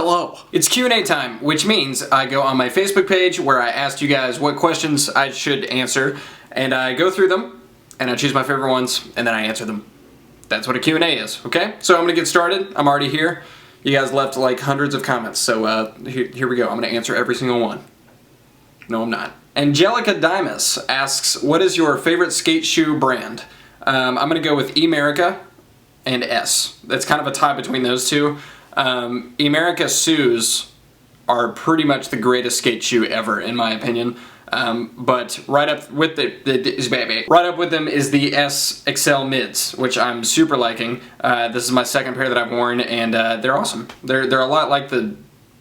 Hello. It's Q&A time, which means I go on my Facebook page where I asked you guys what questions I should answer, and I go through them, and I choose my favorite ones, and then I answer them. That's what a Q&A is, okay? So I'm gonna get started. I'm already here. You guys left like hundreds of comments, so here we go. I'm gonna answer every single one. No, I'm not. Angelica Dimas asks, what is your favorite skate shoe brand? I'm gonna go with Emerica and S. That's kind of a tie between those two. Emerica shoes are pretty much the greatest skate shoe ever, in my opinion. But right up with them is the S XL mids, which I'm super liking. This is my second pair that I've worn, and they're awesome. They're a lot like the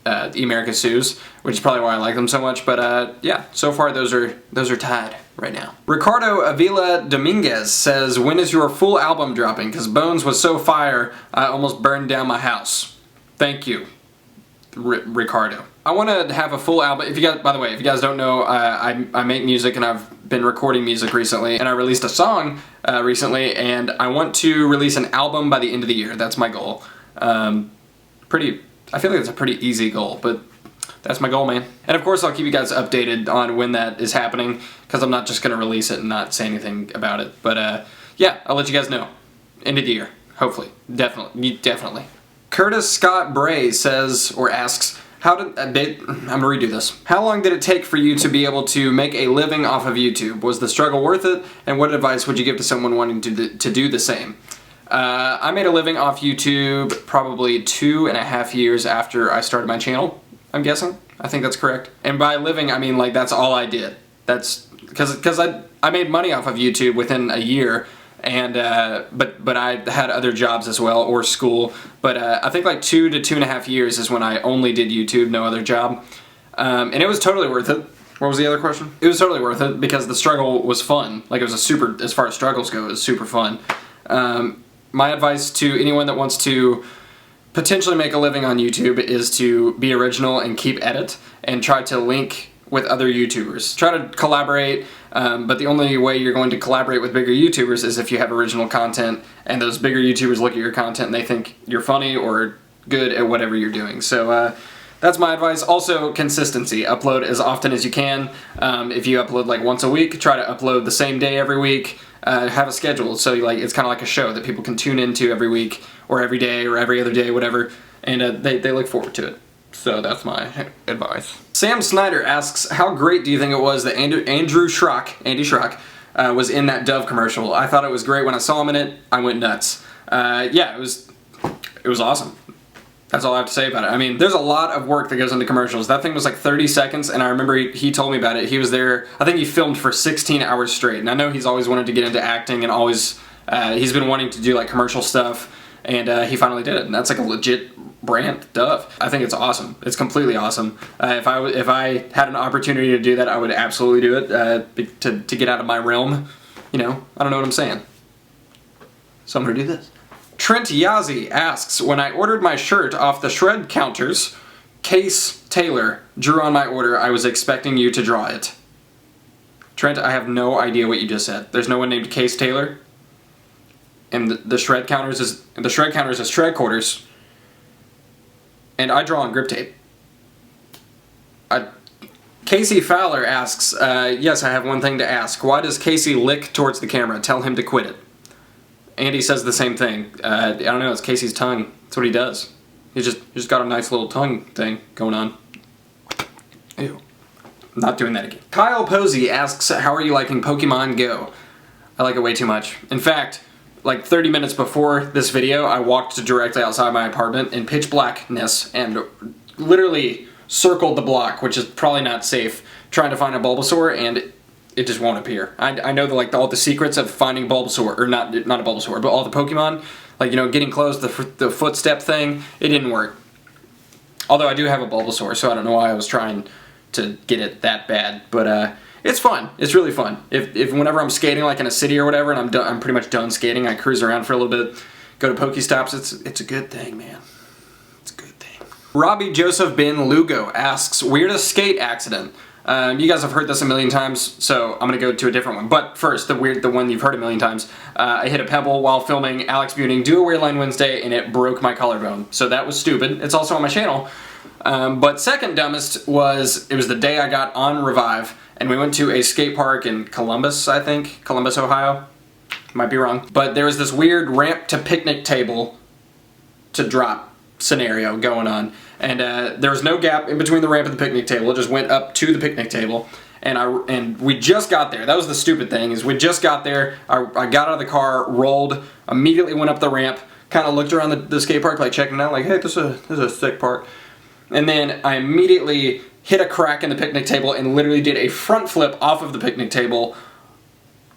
Emerica shoes, which is probably why I like them so much. But yeah, so far those are tied right now. Ricardo Avila Dominguez says, when is your full album dropping? Because Bones was so fire, I almost burned down my house. Thank you, Ricardo. I want to have a full album. If you guys, by the way, if you guys don't know, I make music and I've been recording music recently, and I released a song recently, and I want to release an album by the end of the year. That's my goal. I feel like it's a pretty easy goal, but that's my goal, man. And of course, I'll keep you guys updated on when that is happening, because I'm not just going to release it and not say anything about it. But yeah, I'll let you guys know. End of the year, hopefully. Definitely. Curtis Scott Bray says, or asks, I'm gonna redo this. How long did it take for you to be able to make a living off of YouTube? Was the struggle worth it? And what advice would you give to someone wanting to do the same? I made a living off YouTube probably 2.5 years after I started my channel, I'm guessing. I think that's correct. And by living, I mean like that's all I did. That's because I made money off of YouTube within a year. And but I had other jobs as well, or school, but I think like 2 to 2.5 years is when I only did YouTube, no other job, and it was totally worth it. What was the other question? It was totally worth it because the struggle was fun. Like, it was as far as struggles go, it was super fun. My advice to anyone that wants to potentially make a living on YouTube is to be original and keep at it, and try to link with other YouTubers. Try to collaborate, but the only way you're going to collaborate with bigger YouTubers is if you have original content, and those bigger YouTubers look at your content and they think you're funny or good at whatever you're doing. So that's my advice. Also, consistency. Upload as often as you can. If you upload like once a week, try to upload the same day every week. Have a schedule, so it's kind of like a show that people can tune into every week, or every day, or every other day, whatever, and they look forward to it. So that's my advice. Sam Snyder asks, how great do you think it was that Andy Schrock was in that Dove commercial? I thought it was great. When I saw him in it, I went nuts. Yeah, it was awesome. That's all I have to say about it. I mean, there's a lot of work that goes into commercials. That thing was like 30 seconds, and I remember he told me about it. He was there, I think he filmed for 16 hours straight, and I know he's always wanted to get into acting, and always, he's been wanting to do like commercial stuff, and he finally did it, and that's like a legit brand, Dove. I think it's awesome. It's completely awesome. If I had an opportunity to do that, I would absolutely do it, to get out of my realm. You know, I don't know what I'm saying. So I'm gonna do this. Trent Yazzie asks, when I ordered my shirt off the shred counters, Case Taylor drew on my order. I was expecting you to draw it. Trent, I have no idea what you just said. There's no one named Case Taylor. And the shred counters is shred quarters. And I draw on grip tape. Casey Fowler asks, yes, I have one thing to ask. Why does Casey lick towards the camera? Tell him to quit it. Andy says the same thing. I don't know, it's Casey's tongue. That's what he does. He's just got a nice little tongue thing going on. Ew. I'm not doing that again. Kyle Posey asks, how are you liking Pokemon Go? I like it way too much. In fact, like 30 minutes before this video, I walked directly outside my apartment in pitch blackness and literally circled the block, which is probably not safe, trying to find a Bulbasaur, and it just won't appear. I know that all the secrets of finding Bulbasaur, or not a Bulbasaur, but all the Pokemon, like, you know, getting close, the footstep thing, it didn't work. Although I do have a Bulbasaur, so I don't know why I was trying to get it that bad, but it's fun. It's really fun. If whenever I'm skating like in a city or whatever, and I'm pretty much done skating, I cruise around for a little bit, go to Pokestops. It's a good thing, man. It's a good thing. Robbie Joseph Bin Lugo asks, weirdest skate accident. You guys have heard this a million times, so I'm gonna go to a different one. But first, the one you've heard a million times. I hit a pebble while filming Alex Buning Do a Weird Line Wednesday, and it broke my collarbone. So that was stupid. It's also on my channel. But second dumbest was, it was the day I got on Revive, and we went to a skate park in Columbus, I think. Columbus, Ohio. Might be wrong. But there was this weird ramp to picnic table to drop scenario going on. And there was no gap in between the ramp and the picnic table. It just went up to the picnic table. And we just got there. That was the stupid thing, is we just got there. I got out of the car, rolled, immediately went up the ramp, kind of looked around the skate park, like checking it out, like, hey, this is a sick park. And then I immediately hit a crack in the picnic table and literally did a front flip off of the picnic table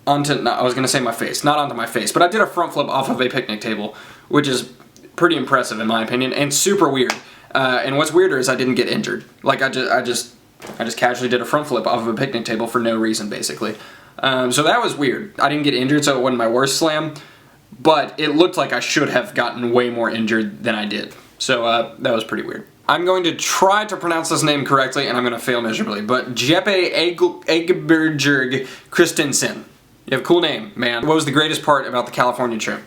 onto, no, I was going to say my face, not onto my face, but I did a front flip off of a picnic table, which is pretty impressive in my opinion, and super weird. And what's weirder is I didn't get injured. Like I just casually did a front flip off of a picnic table for no reason, basically. So that was weird. I didn't get injured, so it wasn't my worst slam, but it looked like I should have gotten way more injured than I did. So that was pretty weird. I'm going to try to pronounce this name correctly, and I'm going to fail miserably, but Jeppe Egbergerg Christensen. You have a cool name, man. What was the greatest part about the California trip?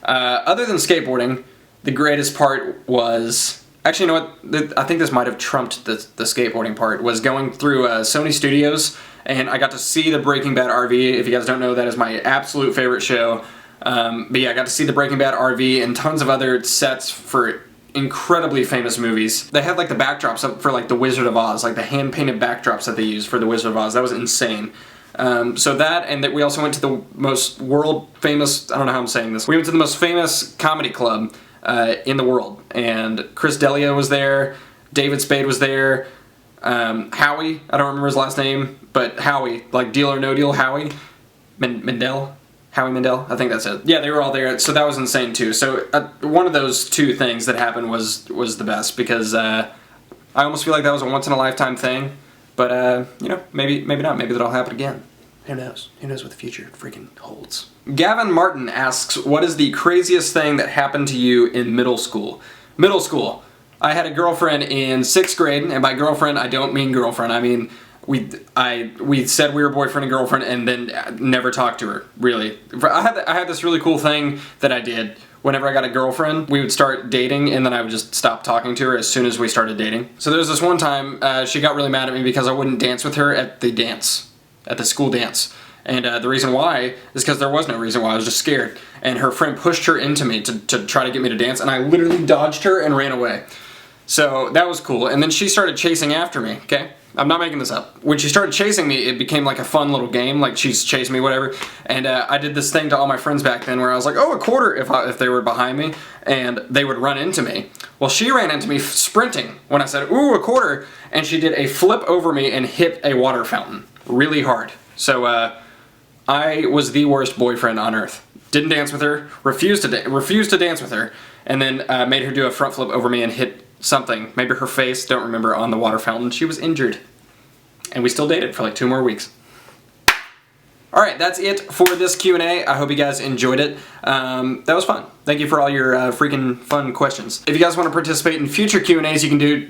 Other than skateboarding, the greatest part was... Actually, you know what? I think this might have trumped the skateboarding part, was going through Sony Studios, and I got to see the Breaking Bad RV. If you guys don't know, that is my absolute favorite show. But yeah, I got to see the Breaking Bad RV and tons of other sets for incredibly famous movies. They had like the backdrops up for like the Wizard of Oz, like the hand-painted backdrops that they used for the Wizard of Oz. That was insane. So that, and that we also went to the most world famous, I don't know how I'm saying this, we went to the most famous comedy club in the world, and Chris D'Elia was there, David Spade was there, Howie, I don't remember his last name, but Howie, like Deal or No Deal, Howie Mandel, Howie Mandel, I think that's it. Yeah, they were all there, so that was insane too. So one of those two things that happened was the best, because I almost feel like that was a once-in-a-lifetime thing, but you know, maybe not, maybe that'll happen again. Who knows? Who knows what the future freaking holds? Gavin Martin asks, what is the craziest thing that happened to you in middle school? Middle school. I had a girlfriend in 6th grade, and by girlfriend, I don't mean girlfriend. I mean, we said we were boyfriend and girlfriend and then never talked to her, really. I had this really cool thing that I did. Whenever I got a girlfriend, we would start dating, and then I would just stop talking to her as soon as we started dating. So there was this one time, she got really mad at me because I wouldn't dance with her at the dance. At the school dance. And the reason why is because there was no reason why, I was just scared. And her friend pushed her into me to try to get me to dance, and I literally dodged her and ran away. So that was cool. And then she started chasing after me, okay? I'm not making this up. When she started chasing me, it became like a fun little game, like she's chasing me, whatever. And I did this thing to all my friends back then where I was like, oh, a quarter if they were behind me, and they would run into me. Well, she ran into me sprinting when I said, ooh, a quarter, and she did a flip over me and hit a water fountain really hard. So I was the worst boyfriend on earth. Didn't dance with her, refused to dance with her, and then made her do a front flip over me and hit something, maybe her face, don't remember, on the water fountain. She was injured. And we still dated for like 2 more weeks. Alright, that's it for this Q&A. I hope you guys enjoyed it. That was fun. Thank you for all your freaking fun questions. If you guys want to participate in future Q&As, you can do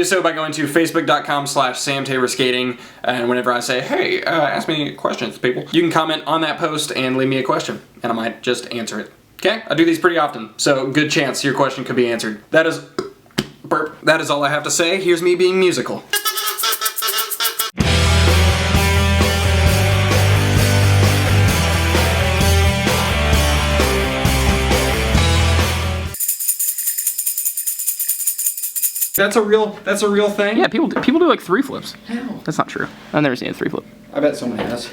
so by going to facebook.com/Sam Tabor Skating, and whenever I say, hey, ask me questions, people, you can comment on that post and leave me a question, and I might just answer it. Okay? I do these pretty often, so good chance your question could be answered. That is burp. That is all I have to say. Here's me being musical. That's a real thing? Yeah, people do like 3 flips. How? That's not true. I've never seen a 3 flip. I bet someone has.